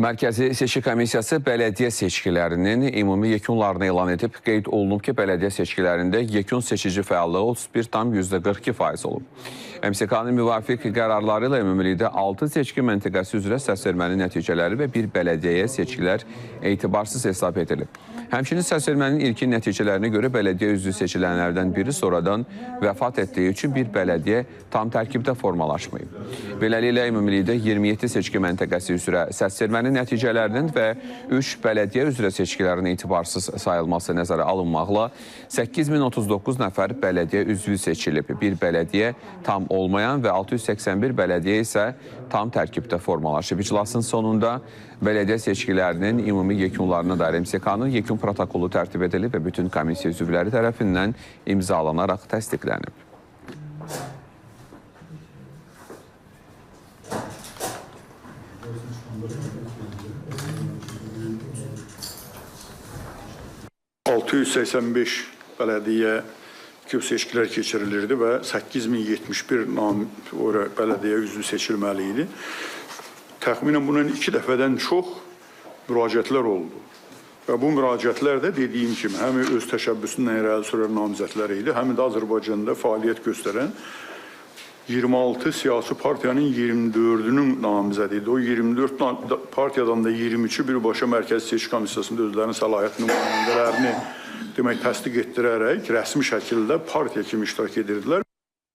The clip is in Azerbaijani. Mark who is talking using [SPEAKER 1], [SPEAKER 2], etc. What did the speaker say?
[SPEAKER 1] Mərkəzi Seçki Komissiyası bələdiyyə seçkilərinin ümumi yekunlarını elan edib. Qeyd olunub ki, bələdiyyə seçkilərində yekun seçici fəallığı 31,42% olub. MSK-nın müvafiq qərarları ilə ümumilikdə 6 seçki məntəqəsi üzrə səsvermənin nəticələri və bir bələdiyyəyə seçkilər etibarsız hesab edilib. Həmçinin səsvermənin ilkin nəticələrinə görə bələdiyyə üzvü seçilənlərdən biri sonradan vəfat etdiyi üçün bir bələdiyyə tam tərkibdə formalaşmayıb. Beləliklə, ümumilikdə 27 seçki məntəqəsi üzrə səsvermənin nəticələrinin və 3 bələdiyyə üzrə seçkilərin etibarsız sayılması nəzərə alınmaqla 8039 nəfər bələdiyyə üzvü seçilib. Bir bələdiyyə tam olmayan və 681 bələdiyyə isə tam tərkibdə formalaşıb. İclasın sonunda bələdiyyə seçkilərinin ümumi yekunlarına dair MSK-nın yekun protokolu tərtib edilib və bütün komissiya üzvləri tərəfindən imzalanaraq təsdiqlənib.
[SPEAKER 2] ...685 bələdiyyə seçkilər keçirilirdi və 8071 bələdiyyə üzvü seçilməli idi. Təxminən bunun 2 dəfədən çox müraciətlər oldu. Və bu müraciətlər də dediyim kimi, həm öz təşəbbüsündən irəli sürən namizədlər idi, həm də Azərbaycanda fəaliyyət göstərən 26 siyasi partiyanın 24-ünün namizədi idi. O 24 partiyadan da 23-ü birbaşa Mərkəzi Seçki Komissiyasında özlərinin səlahiyyət nümayəndələrini təsdiq etdirərək rəsmi şəkildə partiya kimi iştirak edirdilər.